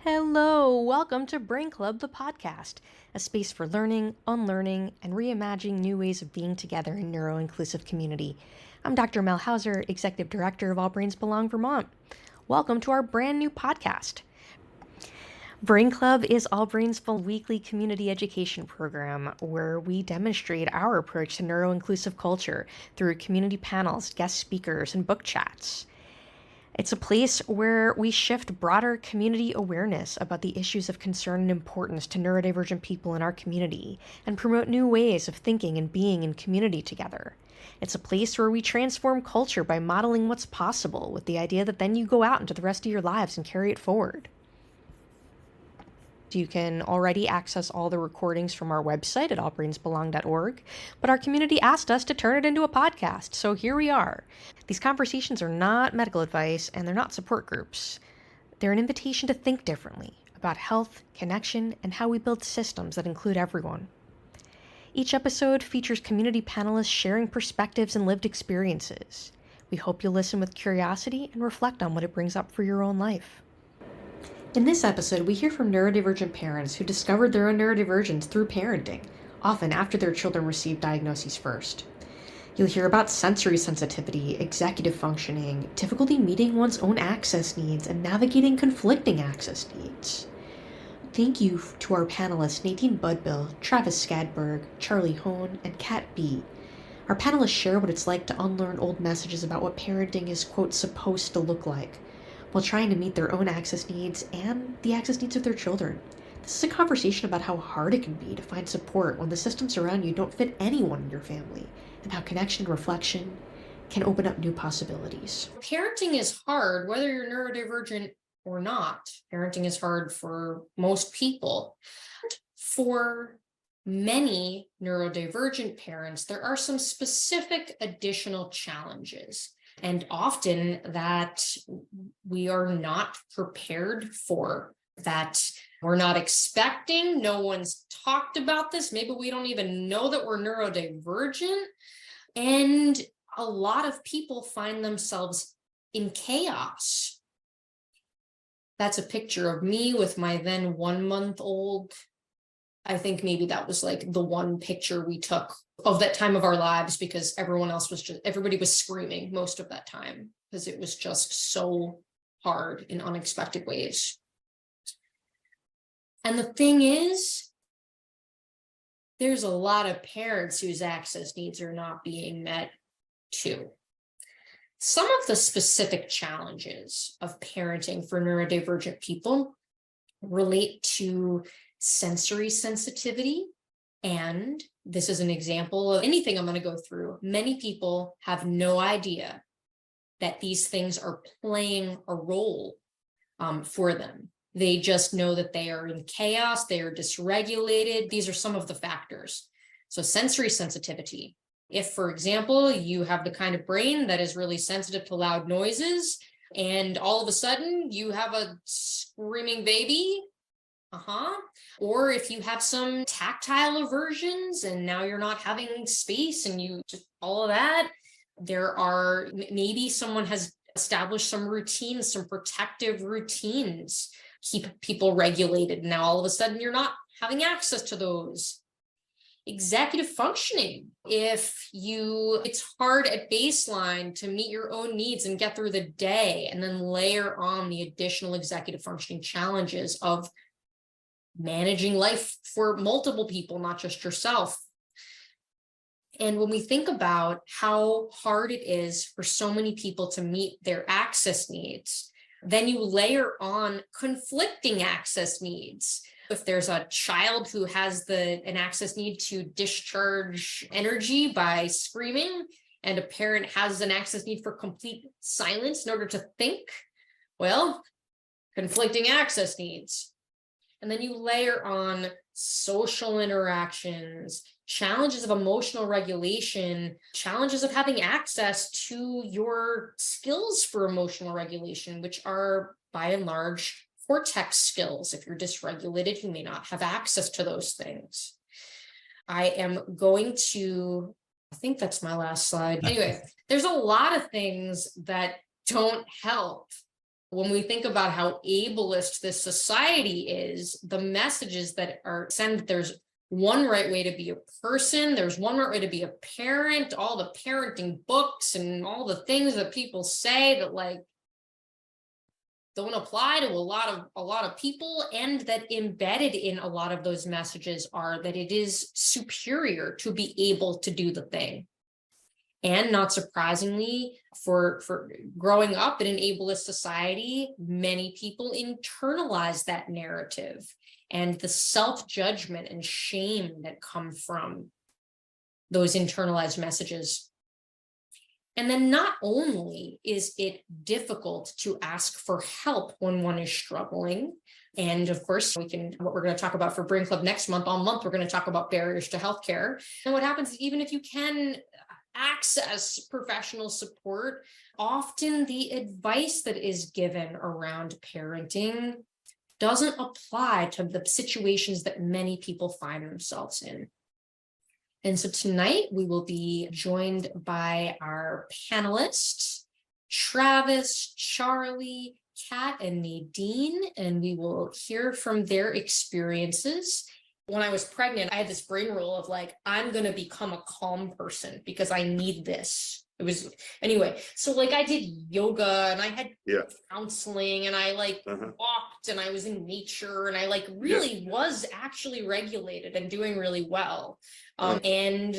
Hello, welcome to Brain Club, the podcast, a space for learning, unlearning, and reimagining new ways of being together in neuroinclusive community. I'm Dr. Mel Hauser, Executive Director of All Brains Belong Vermont. Welcome to our brand new podcast. Brain Club is All Brains' full weekly community education program where we demonstrate our approach to neuroinclusive culture through community panels, guest speakers, and book chats. It's a place where we shift broader community awareness about the issues of concern and importance to neurodivergent people in our community and promote new ways of thinking and being in community together. It's a place where we transform culture by modeling what's possible with the idea that then you go out into the rest of your lives and carry it forward. You can already access all the recordings from our website at allbrainsbelong.org, but our community asked us to turn it into a podcast, so here we are. These conversations are not medical advice and they're not support groups. They're an invitation to think differently about health, connection, and how we build systems that include everyone. Each episode features community panelists sharing perspectives and lived experiences. We hope you'll listen with curiosity and reflect on what it brings up for your own life. In this episode, we hear from neurodivergent parents who discovered their own neurodivergence through parenting, often after their children received diagnoses first. You'll hear about sensory sensitivity, executive functioning, difficulty meeting one's own access needs, and navigating conflicting access needs. Thank you to our panelists Nadine Budbill, Travis Skadberg, Charlie Hohn, and Kat B. Our panelists share what it's like to unlearn old messages about what parenting is, quote, supposed to look like, while trying to meet their own access needs and the access needs of their children. This is a conversation about how hard it can be to find support when the systems around you don't fit anyone in your family, and how connection and reflection can open up new possibilities. Parenting is hard, whether you're neurodivergent or not. Parenting is hard for most people. For many neurodivergent parents, there are some specific additional challenges, and often that we are not prepared for, that we're not expecting. No one's talked about this. Maybe we don't even know that we're neurodivergent. And a lot of people find themselves in chaos. That's a picture of me with my then 1 month old. I think maybe that was like the one picture we took of that time of our lives, because everybody was screaming most of that time because it was just so hard in unexpected ways. And the thing is, there's a lot of parents whose access needs are not being met too. Some of the specific challenges of parenting for neurodivergent people relate to sensory sensitivity. And this is an example of anything I'm going to go through. Many people have no idea that these things are playing a role for them. They just know that they are in chaos, they are dysregulated. These are some of the factors. So sensory sensitivity. If, for example, you have the kind of brain that is really sensitive to loud noises, and all of a sudden you have a screaming baby, or if you have some tactile aversions and now you're not having space and you just all of that, maybe someone has established some routines, some protective routines, keep people regulated. Now all of a sudden you're not having access to those. Executive functioning. It's hard at baseline to meet your own needs and get through the day, and then layer on the additional executive functioning challenges of managing life for multiple people, not just yourself. And when we think about how hard it is for so many people to meet their access needs, then you layer on conflicting access needs. If there's a child who has an access need to discharge energy by screaming, and a parent has an access need for complete silence in order to think, well, conflicting access needs. And then you layer on social interactions, challenges of emotional regulation, challenges of having access to your skills for emotional regulation, which are by and large cortex skills. If you're dysregulated, you may not have access to those things. I think that's my last slide. Anyway, there's a lot of things that don't help When we think about how ableist this society is, the messages that are sent, there's one right way to be a person, there's one right way to be a parent, all the parenting books and all the things that people say that like don't apply to a lot of people, and that embedded in a lot of those messages are that it is superior to be able to do the thing. And not surprisingly, for growing up in an ableist society, many people internalize that narrative and the self-judgment and shame that come from those internalized messages. And then not only is it difficult to ask for help when one is struggling, and of course, what we're going to talk about for Brain Club next month, all month, we're going to talk about barriers to healthcare. And what happens is, even if you can access professional support, often the advice that is given around parenting doesn't apply to the situations that many people find themselves in. And so tonight we will be joined by our panelists, Travis, Charlie, Kat, and Nadine, and we will hear from their experiences. When I was pregnant, I had this brain rule of like, I'm going to become a calm person because I need this. It was anyway. So like I did yoga and I had counseling and I like walked and I was in nature and I like really was actually regulated and doing really well. And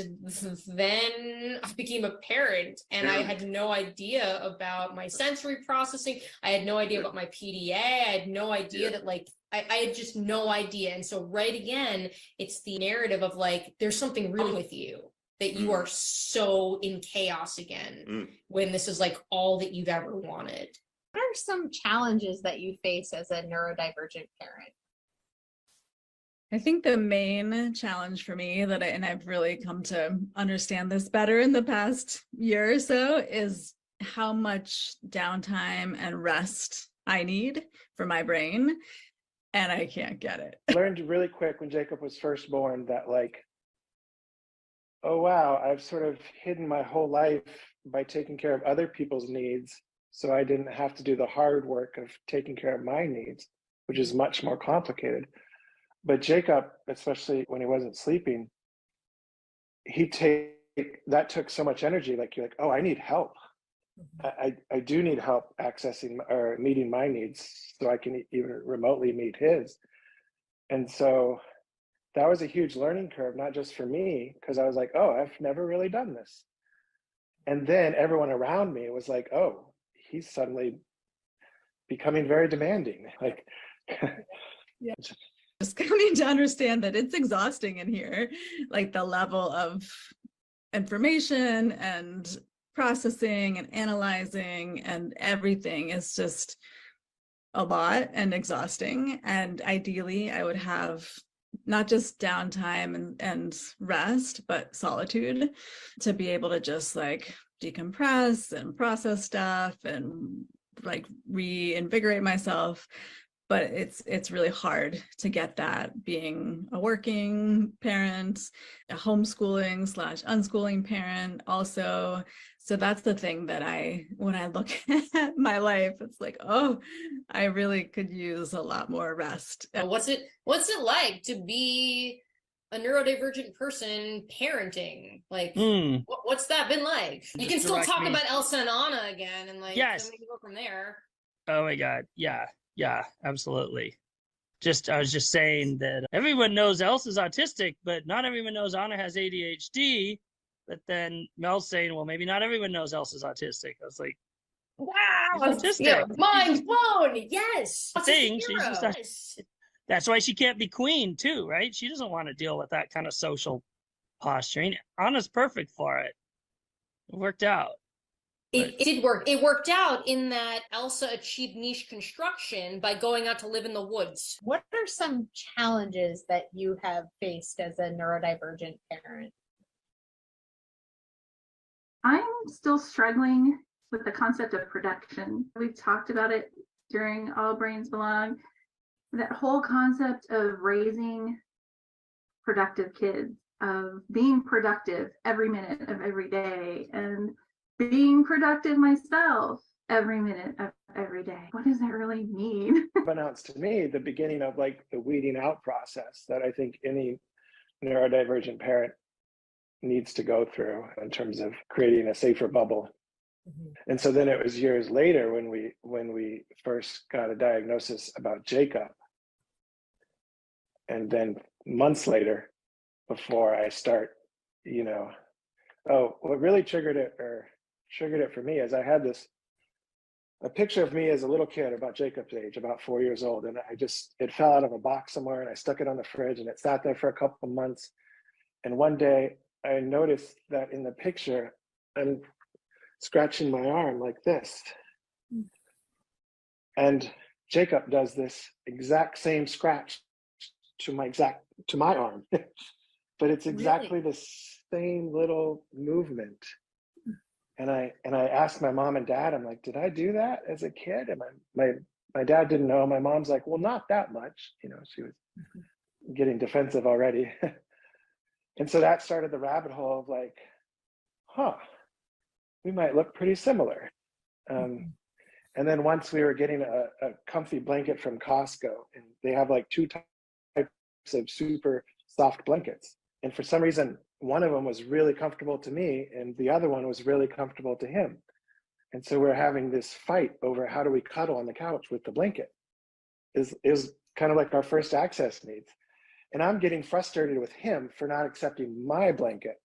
then I became a parent and I had no idea about my sensory processing. I had no idea about my PDA. I had no idea that like, I had just no idea. And so right again, it's the narrative of like, there's something wrong with you, that you are so in chaos again, when this is like all that you've ever wanted. What are some challenges that you face as a neurodivergent parent? I think the main challenge for me and I've really come to understand this better in the past year or so, is how much downtime and rest I need for my brain. And I can't get it. I learned really quick when Jacob was first born that like, oh wow, I've sort of hidden my whole life by taking care of other people's needs, so I didn't have to do the hard work of taking care of my needs, which is much more complicated. But Jacob, especially when he wasn't sleeping, that took so much energy. Like you're like, oh, I need help. I do need help accessing or meeting my needs so I can even remotely meet his. And so that was a huge learning curve, not just for me, because I was like, oh, I've never really done this. And then everyone around me was like, oh, he's suddenly becoming very demanding. Like, Just coming to understand that it's exhausting in here, like the level of information and processing and analyzing and everything is just a lot and exhausting. And ideally I would have not just downtime and rest, but solitude to be able to just like decompress and process stuff and like reinvigorate myself. But it's really hard to get that being a working parent, a homeschooling / unschooling parent also. So that's the thing that when I look at my life, it's like, oh, I really could use a lot more rest. What's it like to be a neurodivergent person parenting? Like, what's that been like? You can still talk about Elsa and Anna again and like, yes, maybe go from there. Oh my God. Yeah, absolutely. I was just saying that everyone knows Elsa's autistic, but not everyone knows Anna has ADHD. But then Mel's saying, well, maybe not everyone knows Elsa's autistic. I was like, wow, autistic. Yeah, mind blown. Yes. That's why she can't be queen too, right? She doesn't want to deal with that kind of social posturing. Anna's perfect for it. It worked out. It did work. It worked out in that Elsa achieved niche construction by going out to live in the woods. What are some challenges that you have faced as a neurodivergent parent? I'm still struggling with the concept of production. We've talked about it during All Brains Belong. That whole concept of raising productive kids, of being productive every minute of every day, and being productive myself every minute of every day. What does that really mean? Unbeknownst to me, the beginning of like the weeding out process that I think any neurodivergent parent needs to go through in terms of creating a safer bubble. And so then it was years later when we first got a diagnosis about Jacob, and then months later before I start, what really triggered it for me is I had a picture of me as a little kid about Jacob's age, about 4 years old, and it fell out of a box somewhere, and I stuck it on the fridge, and it sat there for a couple of months. And one day I noticed that in the picture I'm scratching my arm like this, and Jacob does this exact same scratch to my arm, but it's exactly the same little movement. And I asked my mom and dad, I'm like, did I do that as a kid? And my dad didn't know. My mom's like, well, not that much. She was getting defensive already. And so that started the rabbit hole of like, we might look pretty similar. And then once we were getting a comfy blanket from Costco, and they have like 2 types of super soft blankets. And for some reason, one of them was really comfortable to me and the other one was really comfortable to him. And so we're having this fight over how do we cuddle on the couch with the blanket. Is kind of like our first access needs. And I'm getting frustrated with him for not accepting my blanket.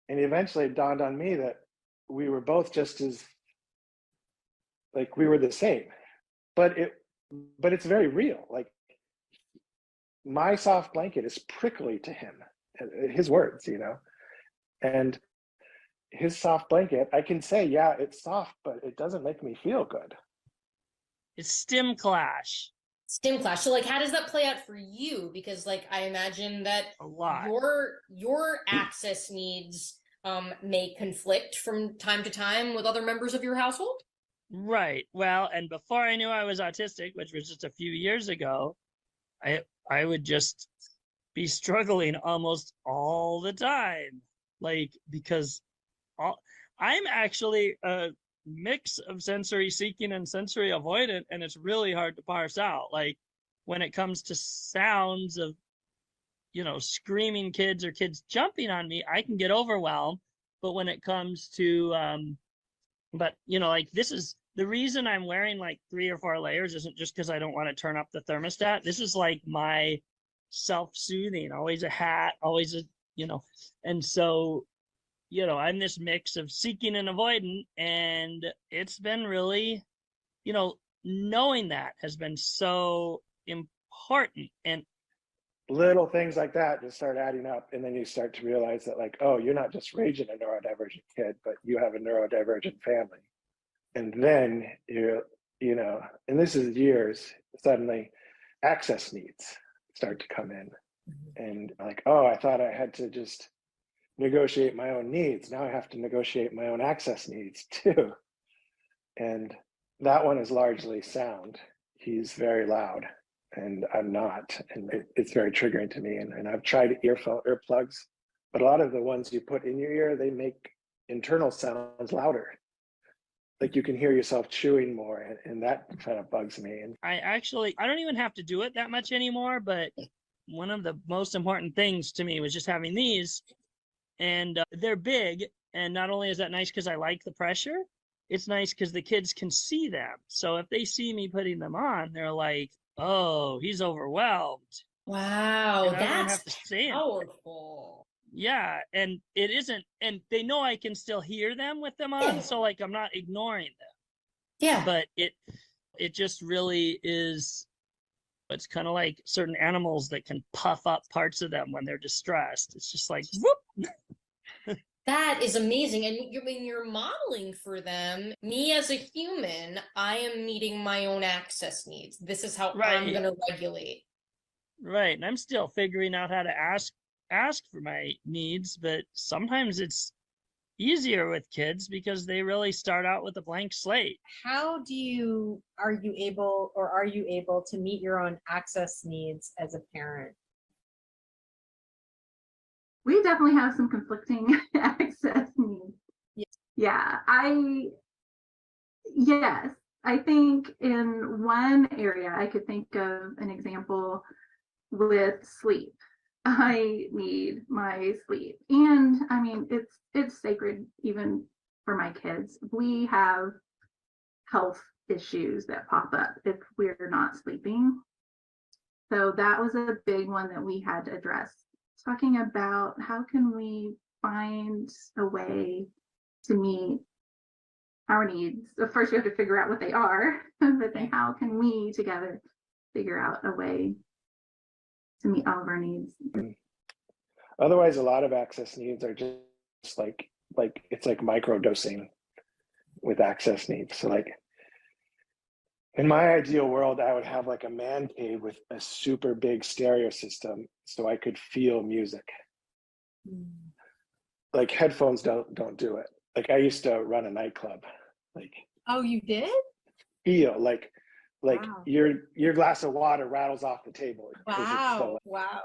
And eventually it dawned on me that we were both just as, like, we were the same. But it's very real. Like, my soft blanket is prickly to him, his words, and his soft blanket, I can say, yeah, it's soft, but it doesn't make me feel good. It's stim clash. So like, how does that play out for you? Because like, I imagine that A lot. your access needs may conflict from time to time with other members of your household. Right. Well, and before I knew I was autistic, which was just a few years ago, I would just be struggling almost all the time, like, because I'm actually a mix of sensory seeking and sensory avoidant, and it's really hard to parse out. Like, when it comes to sounds of screaming kids or kids jumping on me, I can get overwhelmed. But when it comes to like, this is the reason I'm wearing like 3 or 4 layers isn't just because I don't want to turn up the thermostat. This is like my self-soothing, always a hat, always and so I'm this mix of seeking and avoidant, and it's been really, knowing that has been so important. And little things like that just start adding up, and then you start to realize that, like, oh, you're not just raising a neurodivergent kid, but you have a neurodivergent family. And then and this is years, suddenly access needs start to come in. And like, oh, I thought I had to just negotiate my own needs. Now I have to negotiate my own access needs too. And that one is largely sound. He's very loud and I'm not. And it's very triggering to me. And I've tried earplugs, but a lot of the ones you put in your ear, they make internal sounds louder. Like, you can hear yourself chewing more, and that kind of bugs me. And I don't even have to do it that much anymore, but one of the most important things to me was just having these, and they're big. And not only is that nice because I like the pressure, it's nice because the kids can see them. So if they see me putting them on, they're like, oh, he's overwhelmed. Wow, And I don't have that's to say it. powerful. Yeah, and it isn't, and they know I can still hear them with them on, so like, I'm not ignoring them. Yeah. But it just really is. It's kind of like certain animals that can puff up parts of them when they're distressed. It's just like, whoop. That is amazing. And you're modeling for them, me as a human, I am meeting my own access needs. This is how I'm going to regulate. Right. And I'm still figuring out how to ask for my needs, but sometimes it's easier with kids because they really start out with a blank slate. Are you able to meet your own access needs as a parent? We definitely have some conflicting access needs. Yeah, Yes, I think in one area I could think of an example with sleep. I need my sleep. And I mean, it's sacred even for my kids. We have health issues that pop up if we're not sleeping. So that was a big one that we had to address. Talking about how can we find a way to meet our needs. So first we have to figure out what they are, but then how can we together figure out a way to meet all of our needs? Otherwise, a lot of access needs are just like it's like micro dosing with access needs. So like in my ideal world, I would have like a man cave with a super big stereo system so I could feel music. Like headphones don't do it. Like I used to run a nightclub. Like Oh, you did? feel like Wow. your glass of water rattles off the table. 'cause it's so Wow.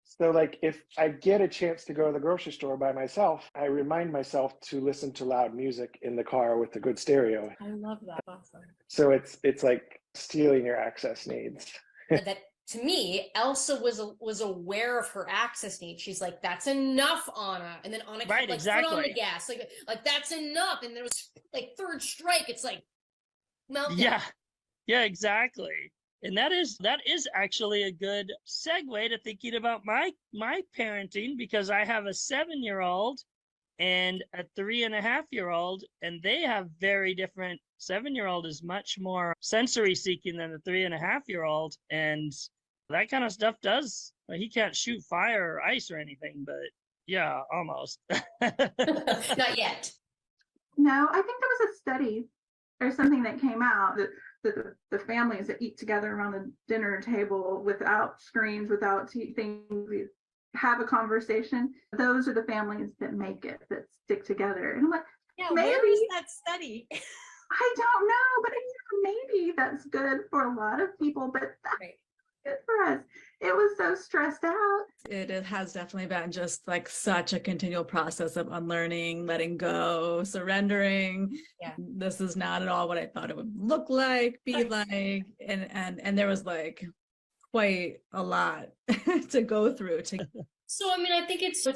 So like if I get a chance to go to the grocery store by myself, I remind myself to listen to loud music in the car with a good stereo. I love that. Awesome. So it's like stealing your access needs. That to me, Elsa was aware of her access needs. She's like, "That's enough, Anna," and then Anna kept, Right, like foot on the exactly. gas, like that's enough. And there was like third strike. It's like meltdown. Yeah, exactly. And that is actually a good segue to thinking about my parenting, because I have a 7-year-old and a 3.5-year-old, and they have very different. 7-year-old is much more sensory seeking than the 3.5-year-old, and that kind of stuff does. Well, he can't shoot fire or ice or anything, but yeah, almost. Not yet. No, I think there was a study or something that came out that the families that eat together around the dinner table without screens, without things, have a conversation. Those are the families that make it, that stick together. And I'm like, Yeah, maybe where is that study? I don't know, but maybe that's good for a lot of people, but that's Right. good for us. It was so stressed out. It has definitely been just like such a continual process of unlearning, letting go, surrendering. Yeah. This is not at all what I thought it would look like, be like, and there was like quite a lot to go through to. So I mean, I think it's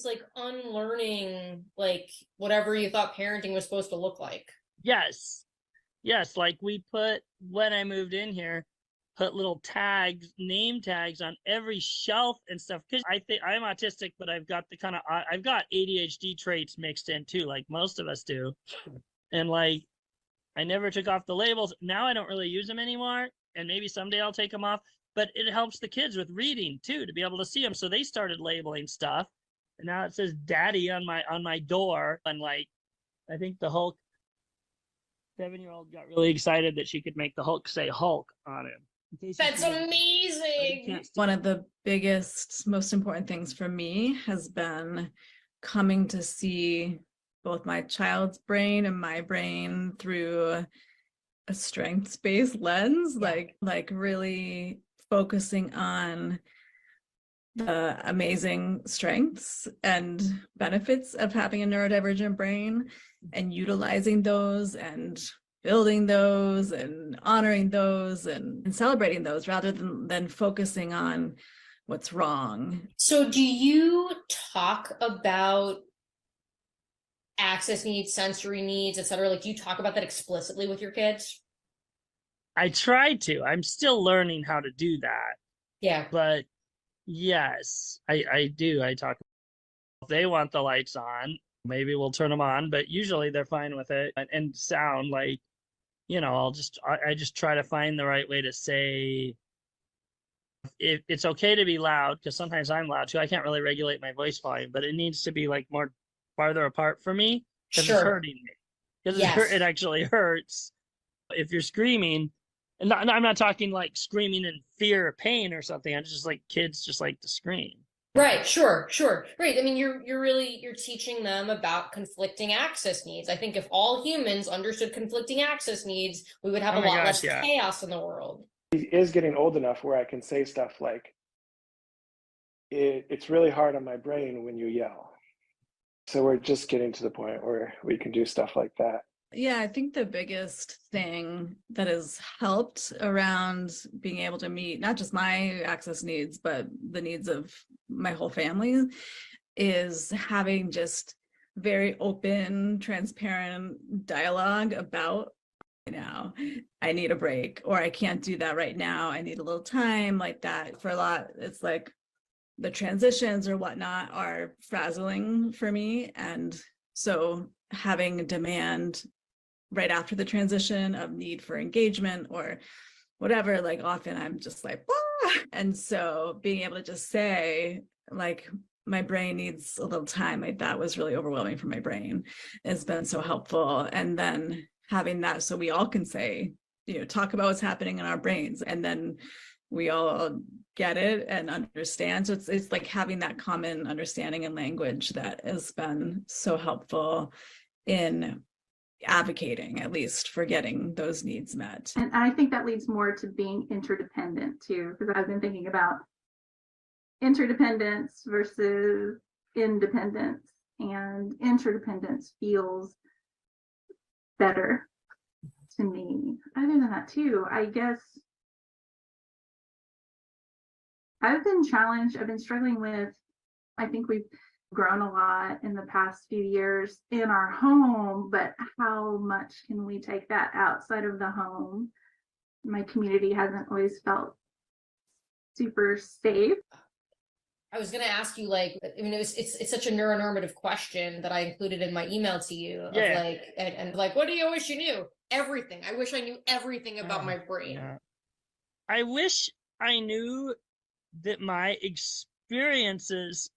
like unlearning like whatever you thought parenting was supposed to look like. Yes. Like we put, when I moved in here, put little tags, name tags on every shelf and stuff. Cause I think I'm autistic, but I've got I've got ADHD traits mixed in too, like most of us do. And like, I never took off the labels. Now I don't really use them anymore. And maybe someday I'll take them off, but it helps the kids with reading too, to be able to see them. So they started labeling stuff. And now it says daddy on my door. And like, I think the Hulk 7-year-old got really excited that she could make the Hulk say Hulk on him. That's amazing. One of the biggest, most important things for me has been coming to see both my child's brain and my brain through a strengths-based lens, like really focusing on the amazing strengths and benefits of having a neurodivergent brain and utilizing those and building those and honoring those and celebrating those, rather than focusing on what's wrong. So do you talk about access needs, sensory needs, etc.? Like, do you talk about that explicitly with your kids? I tried to. I'm still learning how to do that. Yeah. But yes, I do. I talk. If they want the lights on, maybe we'll turn them on, but usually they're fine with it. And sound, like, you know, I just try to find the right way to say, it's okay to be loud, because sometimes I'm loud too. I can't really regulate my voice volume, but it needs to be like more farther apart for me, because it's hurting me. Because it actually hurts if you're screaming. And I'm not talking like screaming in fear or pain or something. I'm just like, kids just like to scream. Right, sure. Right. I mean, you're teaching them about conflicting access needs. I think if all humans understood conflicting access needs, we would have a lot less chaos in the world. He is getting old enough where I can say stuff like, it's really hard on my brain when you yell. So we're just getting to the point where we can do stuff like that. Yeah, I think the biggest thing that has helped around being able to meet not just my access needs, but the needs of my whole family is having just very open, transparent dialogue about now I need a break, or I can't do that right now. I need a little time, like that. For a lot, it's like the transitions or whatnot are frazzling for me. And so having a demand right after the transition of need for engagement or whatever, like often I'm just like, ah! And so being able to just say, like, my brain needs a little time, like that was really overwhelming for my brain. It's been so helpful. And then having that so we all can say, talk about what's happening in our brains, and then we all get it and understand. So it's like having that common understanding and language that has been so helpful in advocating, at least, for getting those needs met. And I think that leads more to being interdependent too, because I've been thinking about interdependence versus independence, and interdependence feels better to me. Other than that too, I guess I've been challenged. I've been struggling with, I think we've grown a lot in the past few years in our home, but how much can we take that outside of the home? My community hasn't always felt super safe. I was going to ask you, like, I mean, it's such a neuronormative question that I included in my email to you. Of like, and like, what do you wish you knew? Everything. I wish I knew everything about my brain. Yeah. I wish I knew that my experiences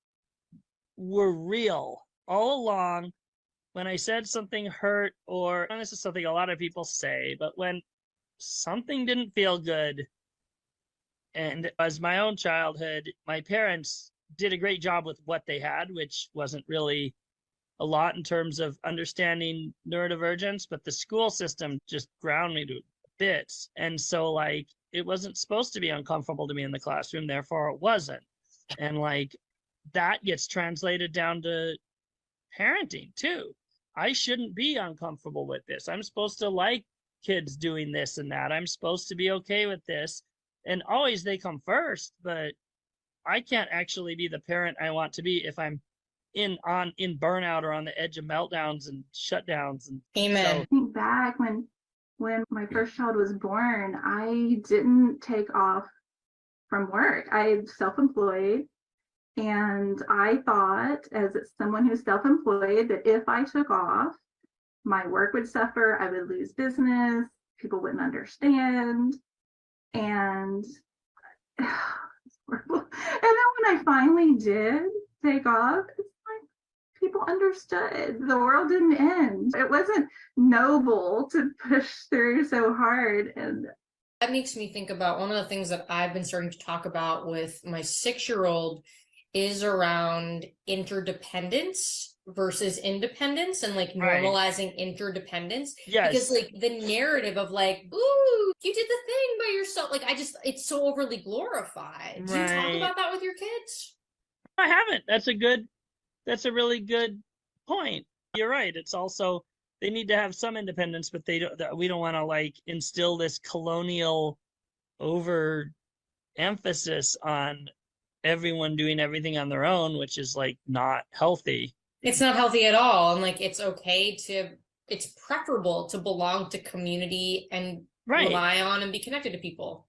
were real all along. When I said something hurt, or, and this is something a lot of people say, but when something didn't feel good, and as my own childhood, my parents did a great job with what they had, which wasn't really a lot in terms of understanding neurodivergence, but the school system just ground me to bits. And so, like, it wasn't supposed to be uncomfortable to me in the classroom, therefore it wasn't. And like, that gets translated down to parenting too. I shouldn't be uncomfortable with this. I'm supposed to like kids doing this and that. I'm supposed to be okay with this. And always they come first, but I can't actually be the parent I want to be if I'm in burnout or on the edge of meltdowns and shutdowns. And Amen. I think back when my first child was born, I didn't take off from work. I'm self-employed, and I thought, as someone who's self-employed, that if I took off, my work would suffer, I would lose business, people wouldn't understand. And it's horrible. And then when I finally did take off, it's like people understood. The world didn't end. It wasn't noble to push through so hard. And that makes me think about one of the things that I've been starting to talk about with my 6-year-old is around interdependence versus independence, and like normalizing interdependence. Yes. Because like the narrative of like, ooh, you did the thing by yourself, like it's so overly glorified. Do you talk about that with your kids? I haven't. That's a really good point. You're right. It's also, they need to have some independence, but we don't want to like instill this colonial over emphasis on everyone doing everything on their own, which is like not healthy. It's not healthy at all. And like, it's preferable to belong to community and rely on and be connected to people.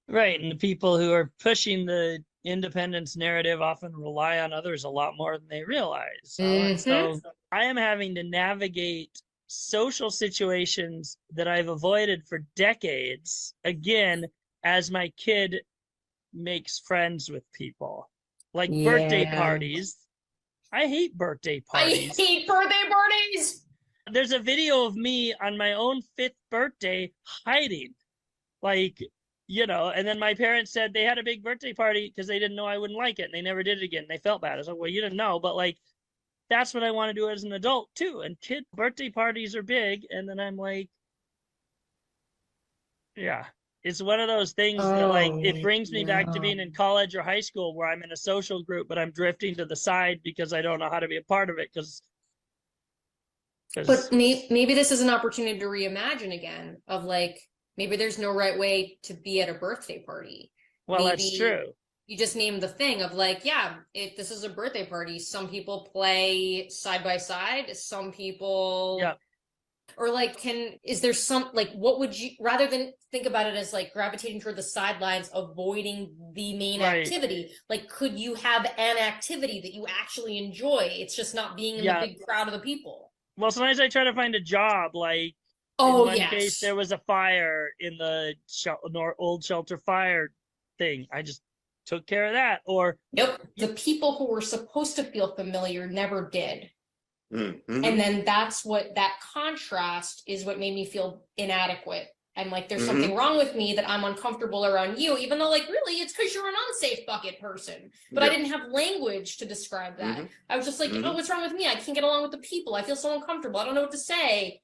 Right. And the people who are pushing the independence narrative often rely on others a lot more than they realize. And so I am having to navigate social situations that I've avoided for decades, again, as my kid makes friends with people, like birthday parties. I hate birthday parties. I hate birthday parties. There's a video of me on my own 5th birthday hiding, like, and then my parents said they had a big birthday party because they didn't know I wouldn't like it, and they never did it again. They felt bad. I was like, well, you didn't know, but like, that's what I want to do as an adult too. And kid birthday parties are big. And then I'm like, yeah, it's one of those things that like, it brings me back to being in college or high school where I'm in a social group, but I'm drifting to the side because I don't know how to be a part of it. Because But maybe this is an opportunity to reimagine again of like, maybe there's no right way to be at a birthday party. Well, Maybe that's true. you just named the thing of like, yeah, this is a birthday party. Some people play side by side. Some people, Yep. or like, is there some, like, what would you, rather than think about it as like gravitating toward the sidelines, avoiding the main Right. activity, like, could you have an activity that you actually enjoy? It's just not being in Yeah. the big crowd of the people. Well, sometimes I try to find a job. Like Oh, in one yes. case, there was a fire in the old shelter fire thing. I just took care of that. Or Yep. The people who were supposed to feel familiar never did. Mm-hmm. And then that's what that contrast is what made me feel inadequate. I'm like, there's something wrong with me that I'm uncomfortable around you, even though like, really, it's because you're an unsafe bucket person. But I didn't have language to describe that. I was just like, oh, what's wrong with me? I can't get along with the people. I feel so uncomfortable. I don't know what to say.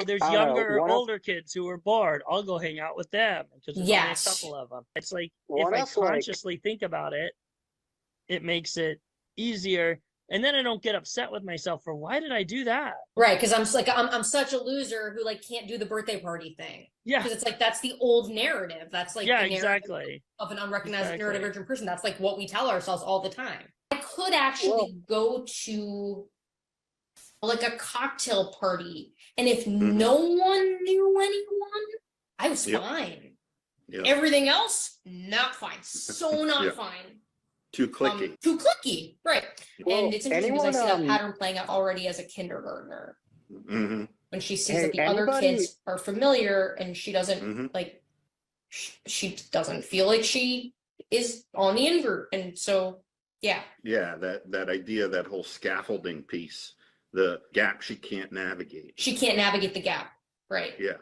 there's I don't know, younger or one of- older kids who are bored. I'll go hang out with them because there's Yes. only a couple of them. It's like Well, if I that's like- consciously think about it, it makes it easier. And then I don't get upset with myself for why did I do that? Right. Because I'm such a loser who like can't do the birthday party thing. Yeah. Because it's like that's the old narrative. That's like Yeah, the narrative exactly. of an unrecognized Exactly. neurodivergent person. That's like what we tell ourselves all the time. I could actually go to like a cocktail party, and if no one knew anyone, I was fine. Yeah. Everything else, not fine. So not Yeah. fine. Too clicky. Too clicky, right? Well, and it's interesting because I see that anyone, pattern playing out already as a kindergartner Mm-hmm. when she sees Hey, that the other anybody- kids are familiar and she doesn't Mhm. like she doesn't feel like she is on the invert, and so yeah. Yeah, that idea, that whole scaffolding piece, the gap she can't navigate. She can't navigate the gap, right? Yeah,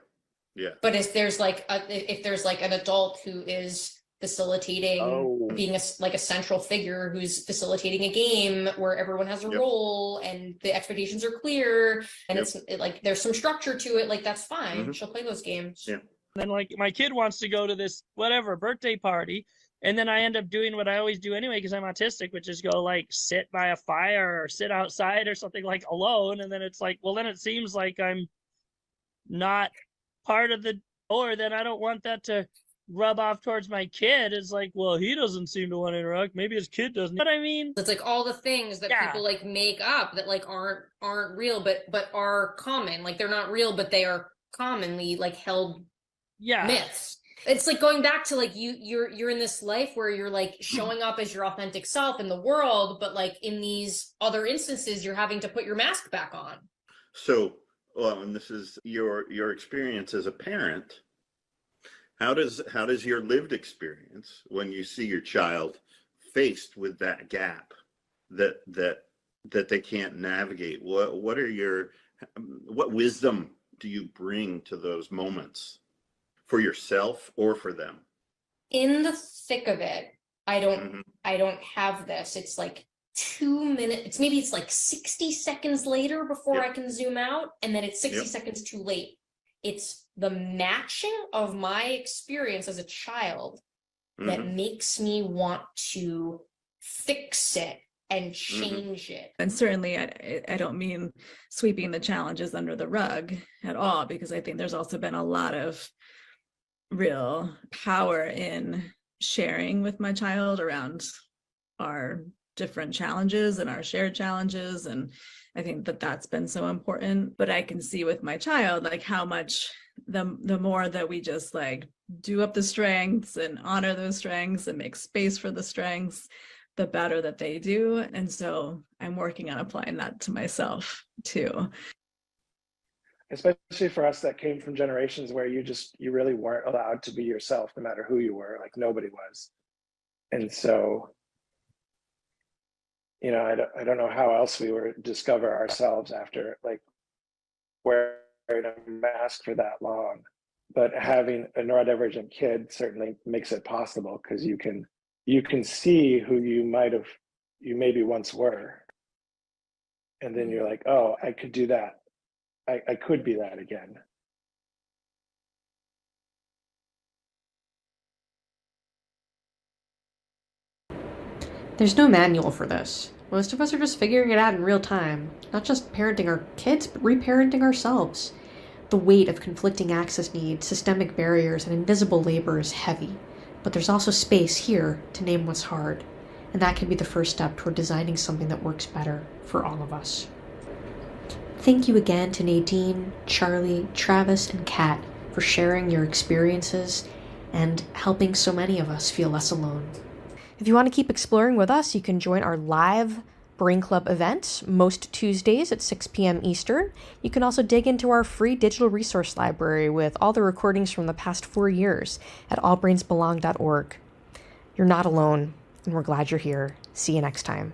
yeah. But if there's like an adult who is facilitating, Oh. being like a central figure who's facilitating a game where everyone has a Yep. role and the expectations are clear and Yep. like there's some structure to it, like that's fine. Mhm. She'll play those games. Yeah. Then like my kid wants to go to this whatever birthday party, and then I end up doing what I always do anyway because I'm autistic, which is go like sit by a fire or sit outside or something like alone. And then it's like, well, then it seems like I'm not part of the, or then I don't want that to rub off towards my kid. It's like, well, he doesn't seem to want to interact. Maybe his kid doesn't. But I mean, It's like all the things that Yeah. people like make up that like aren't real but are common. Like they're not real, but they are commonly like held yeah. myths. It's like going back to like you're in this life where you're like showing up as your authentic self in the world, but like in these other instances you're having to put your mask back on. So, well, and this is your experience as a parent. How does your lived experience, when you see your child faced with that gap that they can't navigate, what wisdom do you bring to those moments for yourself or for them? In the thick of it, I don't Mhm. I don't have this. It's like 2 minutes, maybe it's like 60 seconds later before Yep. I can zoom out, and then it's 60 Yep. seconds too late. It's the matching of my experience as a child that Mhm. makes me want to fix it and change it. And certainly I don't mean sweeping the challenges under the rug at all, because I think there's also been a lot of real power in sharing with my child around our different challenges and our shared challenges. And I think that that's been so important. But I can see with my child, like how much the more that we just like do up the strengths and honor those strengths and make space for the strengths, the better that they do. And so I'm working on applying that to myself too. Especially for us that came from generations where you really weren't allowed to be yourself no matter who you were, like nobody was. And so, you know, I don't know how else we were discover ourselves after like wearing a mask for that long. But having a neurodivergent kid certainly makes it possible, because you can see who you maybe once were. And then you're like, oh, I could do that. I could be that again. There's no manual for this. Most of us are just figuring it out in real time, not just parenting our kids, but reparenting ourselves. The weight of conflicting access needs, systemic barriers, and invisible labor is heavy, but there's also space here to name what's hard, and that can be the first step toward designing something that works better for all of us. Thank you again to Nadine, Charlie, Travis, and Kat for sharing your experiences and helping so many of us feel less alone. If you want to keep exploring with us, you can join our live Brain Club events most Tuesdays at 6 p.m. Eastern. You can also dig into our free digital resource library with all the recordings from the past 4 years at allbrainsbelong.org. You're not alone, and we're glad you're here. See you next time.